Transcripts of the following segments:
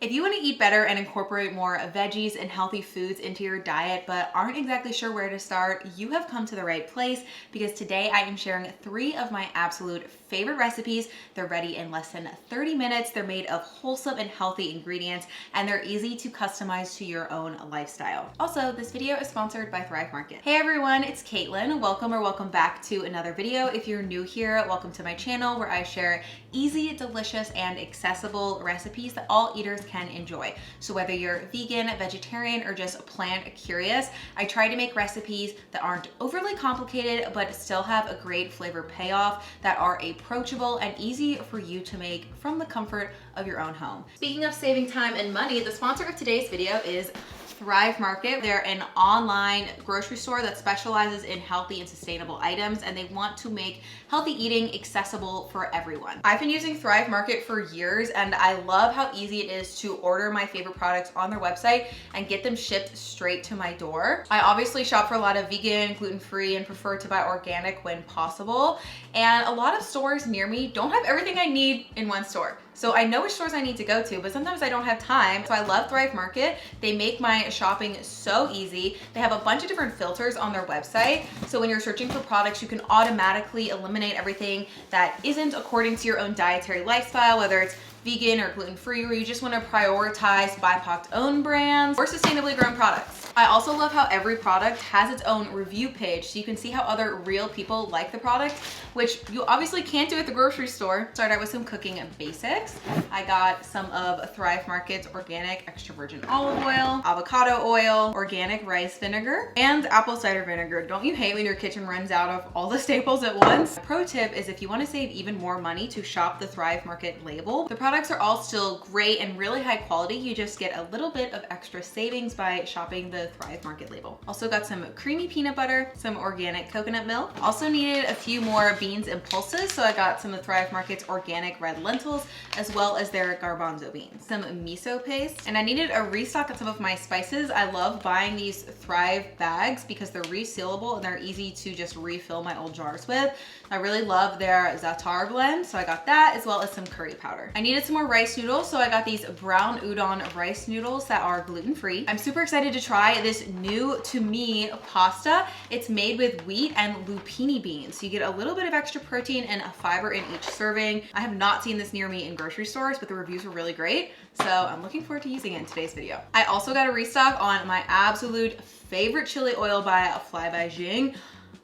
If you want to eat better and incorporate more veggies and healthy foods into your diet but aren't exactly sure where to start, you have come to the right place because today I am sharing 3 of my absolute favorite recipes. They're ready in less than 30 minutes. They're made of wholesome and healthy ingredients and they're easy to customize to your own lifestyle. Also, this video is sponsored by Thrive Market. Hey everyone, it's Caitlin. Welcome back to another video. If you're new here, welcome to my channel where I share easy, delicious, and accessible recipes that all eaters can enjoy. So whether you're vegan, vegetarian, or just plant curious, I try to make recipes that aren't overly complicated but still have a great flavor payoff, that are approachable and easy for you to make from the comfort of your own home. Speaking of saving time and money, the sponsor of today's video is Thrive Market. They're an online grocery store that specializes in healthy and sustainable items, and they want to make healthy eating accessible for everyone. I've been using Thrive Market for years, and I love how easy it is to order my favorite products on their website and get them shipped straight to my door. I obviously shop for a lot of vegan, gluten-free, and prefer to buy organic when possible. And a lot of stores near me don't have everything I need in one store. So I know which stores I need to go to, but sometimes I don't have time. So I love Thrive Market. They make my shopping so easy. They have a bunch of different filters on their website. So when you're searching for products, you can automatically eliminate everything that isn't according to your own dietary lifestyle, whether it's vegan or gluten-free, or you just want to prioritize BIPOC owned brands or sustainably grown products. I also love how every product has its own review page, so you can see how other real people like the product, which you obviously can't do at the grocery store. Start out with some cooking basics. I got some of Thrive Market's organic extra virgin olive oil, avocado oil, organic rice vinegar, and apple cider vinegar. Don't you hate when your kitchen runs out of all the staples at once? Pro tip is if you want to save even more money to shop the Thrive Market label. The products are all still great and really high quality. You just get a little bit of extra savings by shopping the Thrive Market label. Also got some creamy peanut butter, some organic coconut milk. Also needed a few more beans and pulses, so I got some of Thrive Market's organic red lentils as well as their garbanzo beans. Some miso paste, and I needed a restock on some of my spices. I love buying these Thrive bags because they're resealable and they're easy to just refill my old jars with. I really love their za'atar blend, so I got that as well as some curry powder. I needed some more rice noodles, so I got these brown udon rice noodles that are gluten-free. I'm super excited to try this new, to me, pasta. It's made with wheat and lupini beans, so you get a little bit of extra protein and a fiber in each serving. I have not seen this near me in grocery stores, but the reviews were really great, so I'm looking forward to using it in today's video. I also got a restock on my absolute favorite chili oil by Fly by Jing.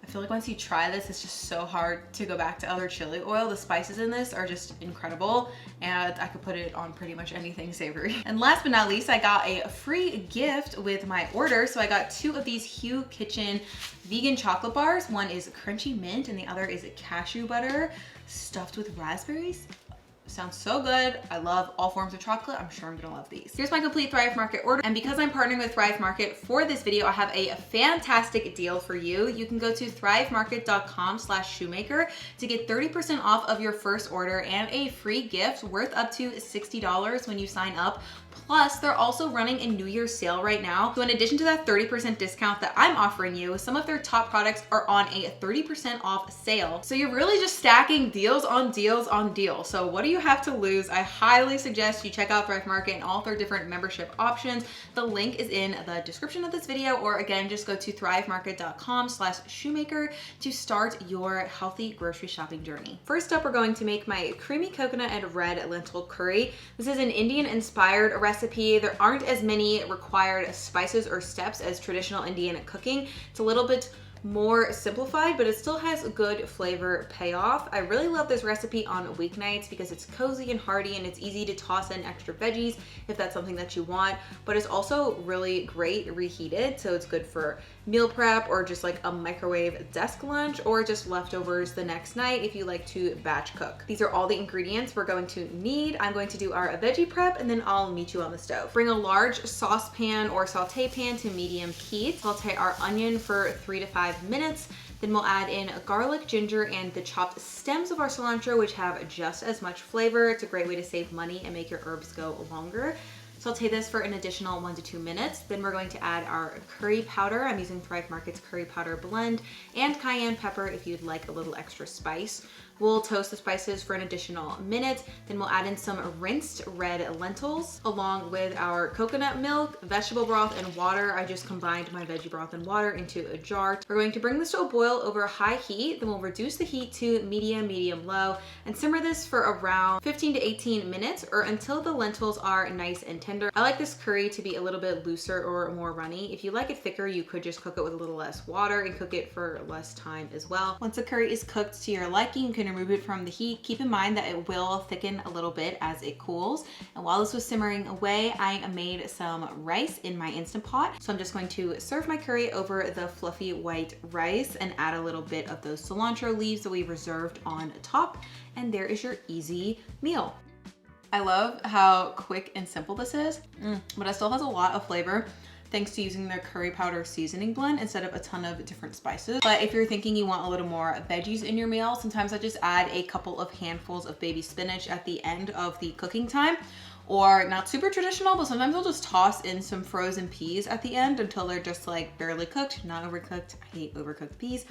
I feel like once you try this, it's just so hard to go back to other chili oil. The spices in this are just incredible, and I could put it on pretty much anything savory. And last but not least, I got a free gift with my order. So I got 2 of these Hue Kitchen vegan chocolate bars. One is crunchy mint and the other is cashew butter stuffed with raspberries. Sounds so good. I love all forms of chocolate. I'm sure I'm gonna love these. Here's my complete Thrive Market order. And because I'm partnering with Thrive Market for this video, I have a fantastic deal for you. You can go to thrivemarket.com/shoemaker to get 30% off of your first order and a free gift worth up to $60 when you sign up. Plus, they're also running a New Year's sale right now. So in addition to that 30% discount that I'm offering you, some of their top products are on a 30% off sale. So you're really just stacking deals on deals on deals. So what do you have to lose? I highly suggest you check out Thrive Market and all their different membership options. The link is in the description of this video, or again, just go to thrivemarket.com/shoemaker to start your healthy grocery shopping journey. First up, we're going to make my creamy coconut and red lentil curry. This is an Indian-inspired recipe. There aren't as many required spices or steps as traditional Indian cooking. It's a little bit more simplified, but it still has a good flavor payoff. I really love this recipe on weeknights because it's cozy and hearty and it's easy to toss in extra veggies if that's something that you want, but it's also really great reheated, so it's good for meal prep or just like a microwave desk lunch or just leftovers the next night if you like to batch cook. These are all the ingredients we're going to need. I'm going to do our veggie prep and then I'll meet you on the stove. Bring a large saucepan or saute pan to medium heat. Saute our onion for 3 to 5 minutes. Then we'll add in garlic, ginger, and the chopped stems of our cilantro, which have just as much flavor. It's a great way to save money and make your herbs go longer. Saute this for an additional 1 to 2 minutes. Then we're going to add our curry powder. I'm using Thrive Market's curry powder blend and cayenne pepper if you'd like a little extra spice. We'll toast the spices for an additional minute. Then we'll add in some rinsed red lentils along with our coconut milk, vegetable broth, and water. I just combined my veggie broth and water into a jar. We're going to bring this to a boil over high heat. Then we'll reduce the heat to medium low, and simmer this for around 15 to 18 minutes or until the lentils are nice and tender. I like this curry to be a little bit looser or more runny. If you like it thicker, you could just cook it with a little less water and cook it for less time as well. Once the curry is cooked to your liking, you can remove it from the heat. Keep in mind that it will thicken a little bit as it cools. And while this was simmering away, I made some rice in my Instant Pot. So I'm just going to serve my curry over the fluffy white rice and add a little bit of those cilantro leaves that we reserved on top. And there is your easy meal. I love how quick and simple this is, but it still has a lot of flavor thanks to using the curry powder seasoning blend instead of a ton of different spices. But if you're thinking you want a little more veggies in your meal, sometimes I just add a couple of handfuls of baby spinach at the end of the cooking time. Or not super traditional, but sometimes I'll just toss in some frozen peas at the end until they're just like barely cooked, not overcooked. I hate overcooked peas.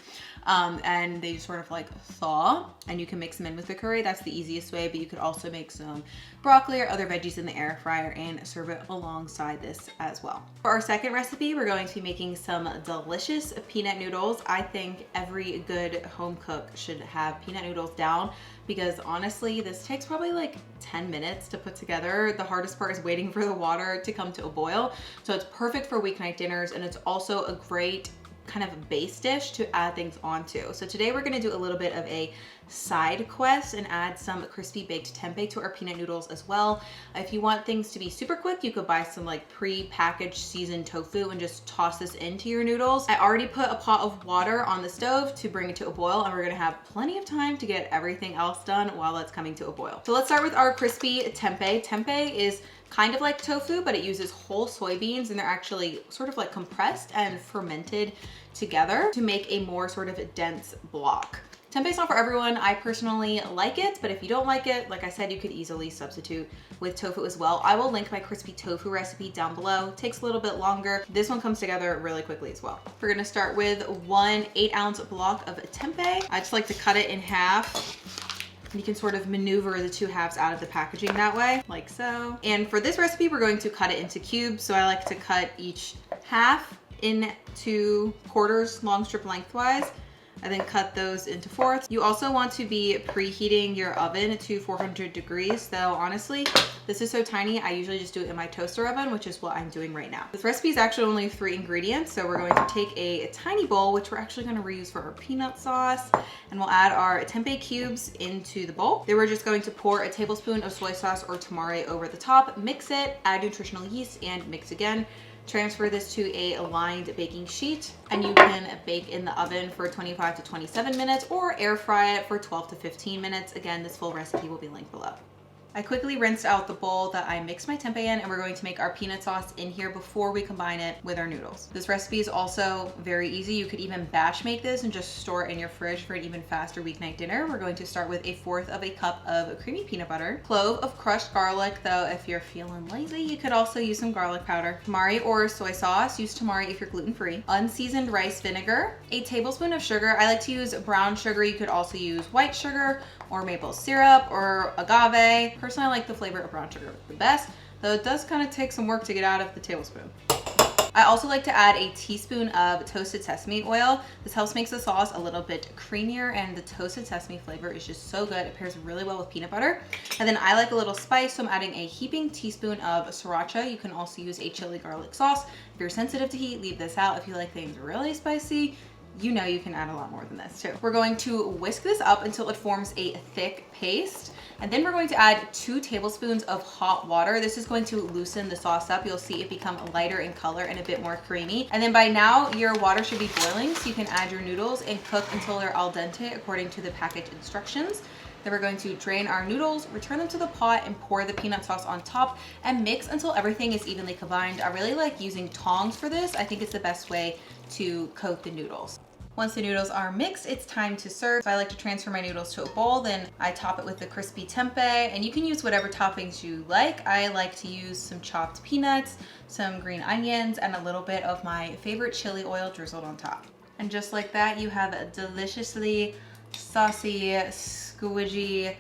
And they just sort of like thaw, and you can mix them in with the curry. That's the easiest way, but you could also make some broccoli or other veggies in the air fryer and serve it alongside this as well. For our second recipe, we're going to be making some delicious peanut noodles. I think every good home cook should have peanut noodles down, because honestly, this takes probably like 10 minutes to put together. The hardest part is waiting for the water to come to a boil. So it's perfect for weeknight dinners, and it's also a great kind of base dish to add things onto. So today we're gonna do a little bit of a side quest and add some crispy baked tempeh to our peanut noodles as well. If you want things to be super quick, you could buy some like pre-packaged seasoned tofu and just toss this into your noodles. I already put a pot of water on the stove to bring it to a boil, and we're gonna have plenty of time to get everything else done while it's coming to a boil. So let's start with our crispy tempeh. Tempeh is kind of like tofu, but it uses whole soybeans, and they're actually sort of like compressed and fermented together to make a more sort of dense block. Tempeh is not for everyone. I personally like it, but if you don't like it, like I said, you could easily substitute with tofu as well. I will link my crispy tofu recipe down below. It takes a little bit longer. This one comes together really quickly as well. We're gonna start with 1 8-ounce block of tempeh. I just like to cut it in half. You can sort of maneuver the two halves out of the packaging that way, like so. And for this recipe, we're going to cut it into cubes. So I like to cut each half into quarters, long strip lengthwise, and then cut those into fourths. You also want to be preheating your oven to 400 degrees, though honestly, this is so tiny, I usually just do it in my toaster oven, which is what I'm doing right now. This recipe is actually only 3 ingredients, so we're going to take a tiny bowl, which we're actually gonna reuse for our peanut sauce, and we'll add our tempeh cubes into the bowl. Then we're just going to pour a tablespoon of soy sauce or tamari over the top, mix it, add nutritional yeast, and mix again. Transfer this to a lined baking sheet, and you can bake in the oven for 25 to 27 minutes or air fry it for 12 to 15 minutes. Again, this full recipe will be linked below. I quickly rinsed out the bowl that I mixed my tempeh in, and we're going to make our peanut sauce in here before we combine it with our noodles. This recipe is also very easy. You could even batch make this and just store it in your fridge for an even faster weeknight dinner. We're going to start with 1/4 of a cup of creamy peanut butter, clove of crushed garlic, though if you're feeling lazy, you could also use some garlic powder, tamari or soy sauce. Use tamari if you're gluten-free, unseasoned rice vinegar, a tablespoon of sugar. I like to use brown sugar. You could also use white sugar or maple syrup or agave. Personally, I like the flavor of brown sugar the best, though it does kind of take some work to get out of the tablespoon. I also like to add a teaspoon of toasted sesame oil. This helps make the sauce a little bit creamier, and the toasted sesame flavor is just so good. It pairs really well with peanut butter. And then I like a little spice, so I'm adding a heaping teaspoon of sriracha. You can also use a chili garlic sauce. If you're sensitive to heat, leave this out. If you like things really spicy, you know you can add a lot more than this too. We're going to whisk this up until it forms a thick paste. And then we're going to add 2 tablespoons of hot water. This is going to loosen the sauce up. You'll see it become lighter in color and a bit more creamy. And then by now, your water should be boiling, so you can add your noodles and cook until they're al dente according to the package instructions. Then we're going to drain our noodles, return them to the pot, and pour the peanut sauce on top and mix until everything is evenly combined. I really like using tongs for this. I think it's the best way to coat the noodles. Once the noodles are mixed, it's time to serve. So I like to transfer my noodles to a bowl, then I top it with the crispy tempeh, and you can use whatever toppings you like. I like to use some chopped peanuts, some green onions, and a little bit of my favorite chili oil drizzled on top. And just like that, you have a deliciously saucy, squidgy,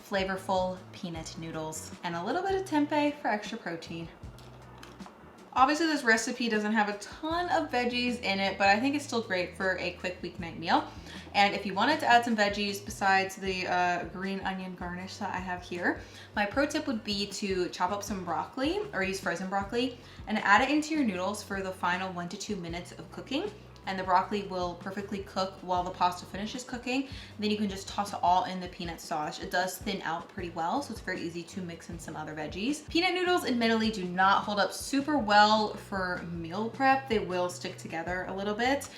flavorful peanut noodles, and a little bit of tempeh for extra protein. Obviously this recipe doesn't have a ton of veggies in it, but I think it's still great for a quick weeknight meal. And if you wanted to add some veggies besides the green onion garnish that I have here, my pro tip would be to chop up some broccoli or use frozen broccoli and add it into your noodles for the final 1 to 2 minutes of cooking. And the broccoli will perfectly cook while the pasta finishes cooking. Then you can just toss it all in the peanut sauce. It does thin out pretty well, so it's very easy to mix in some other veggies. Peanut noodles admittedly do not hold up super well for meal prep. They will stick together a little bit.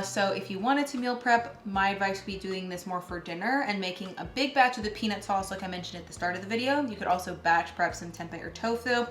So if you wanted to meal prep, my advice would be doing this more for dinner and making a big batch of the peanut sauce like I mentioned at the start of the video. You could also batch prep some tempeh or tofu.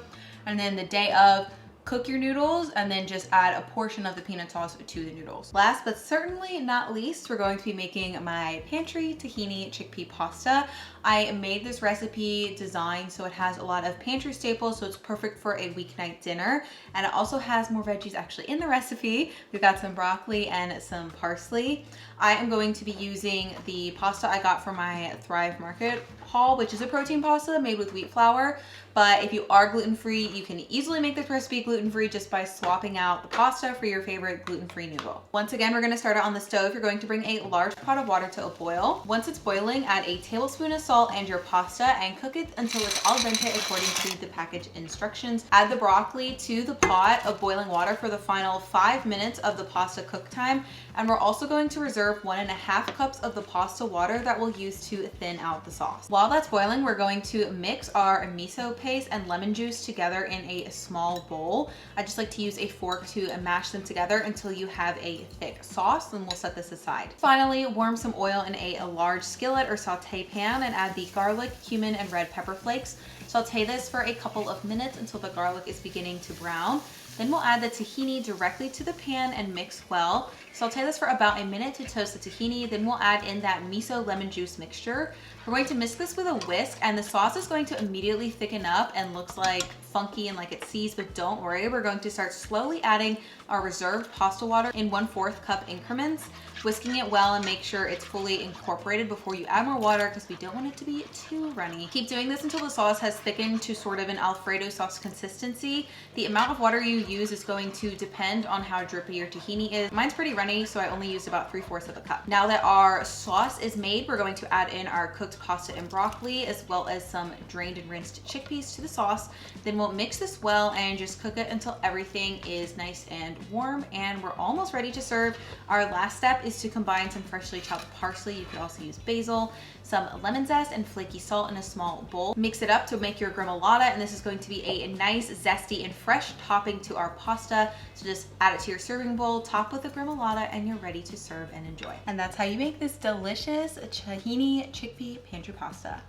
And then the day of, cook your noodles and then just add a portion of the peanut sauce to the noodles. Last but certainly not least, we're going to be making my pantry tahini chickpea pasta. I made this recipe designed so it has a lot of pantry staples, so it's perfect for a weeknight dinner. And it also has more veggies actually in the recipe. We've got some broccoli and some parsley. I am going to be using the pasta I got from my Thrive Market haul, which is a protein pasta made with wheat flour. But if you are gluten-free, you can easily make this recipe gluten-free just by swapping out the pasta for your favorite gluten-free noodle. Once again, we're gonna start it on the stove. You're going to bring a large pot of water to a boil. Once it's boiling, add a tablespoon of salt and your pasta and cook it until it's al dente according to the package instructions. Add the broccoli to the pot of boiling water for the final 5 minutes of the pasta cook time. And we're also going to reserve 1.5 cups of the pasta water that we'll use to thin out the sauce. While that's boiling, we're going to mix our miso paste and lemon juice together in a small bowl. I just like to use a fork to mash them together until you have a thick sauce, and we'll set this aside. Finally, warm some oil in a large skillet or saute pan and add the garlic, cumin, and red pepper flakes. Saute this for a couple of minutes until the garlic is beginning to brown. Then we'll add the tahini directly to the pan and mix well. Saute this for about a minute to toast the tahini. Then we'll add in that miso lemon juice mixture. We're going to mix this with a whisk, and the sauce is going to immediately thicken up and looks like funky and like it seized, but don't worry. We're going to start slowly adding our reserved pasta water in 1/4 cup increments, whisking it well and make sure it's fully incorporated before you add more water because we don't want it to be too runny. Keep doing this until the sauce has thickened to sort of an Alfredo sauce consistency. The amount of water you use is going to depend on how drippy your tahini is. Mine's pretty runny, so I only used about 3/4 of a cup. Now that our sauce is made, we're going to add in our cooked pasta and broccoli, as well as some drained and rinsed chickpeas to the sauce. Then we'll mix this well and just cook it until everything is nice and warm, and we're almost ready to serve. Our last step is to combine some freshly chopped parsley. You could also use basil, some lemon zest, and flaky salt in a small bowl. Mix it up to make your gremolata, and this is going to be a nice, zesty, and fresh topping to our pasta. So just add it to your serving bowl, top with the gremolata, and you're ready to serve and enjoy. And that's how you make this delicious tahini chickpea pantry pasta.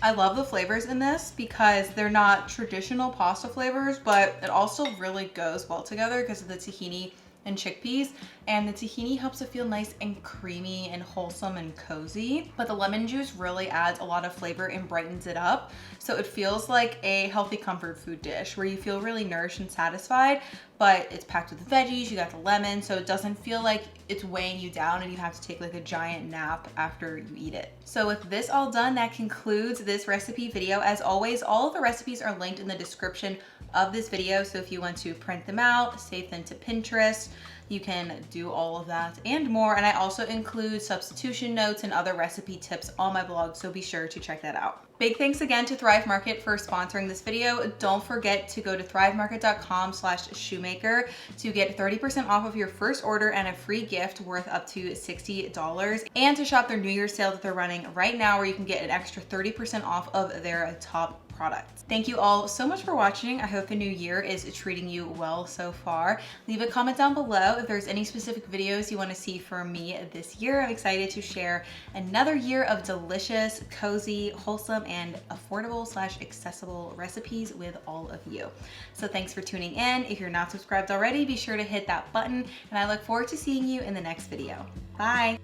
I love the flavors in this because they're not traditional pasta flavors, but it also really goes well together because of the tahini and chickpeas, and the tahini helps it feel nice and creamy and wholesome and cozy, but the lemon juice really adds a lot of flavor and brightens it up, so it feels like a healthy comfort food dish where you feel really nourished and satisfied, but it's packed with veggies, you got the lemon, so it doesn't feel like it's weighing you down and you have to take like a giant nap after you eat it. So with this all done, that concludes this recipe video. As always, all of the recipes are linked in the description of this video, so if you want to print them out, save them to Pinterest, you can do all of that and more. And I also include substitution notes and other recipe tips on my blog, so be sure to check that out. Big thanks again to Thrive Market for sponsoring this video. Don't forget to go to thrivemarket.com/shoemaker to get 30% off of your first order and a free gift worth up to $60, and to shop their New Year's sale that they're running right now, where you can get an extra 30% off of their top products. Thank you all so much for watching. I hope the new year is treating you well so far. Leave a comment down below if there's any specific videos you want to see from me this year. I'm excited to share another year of delicious, cozy, wholesome, and affordable/accessible recipes with all of you. So thanks for tuning in. If you're not subscribed already, be sure to hit that button, and I look forward to seeing you in the next video. Bye.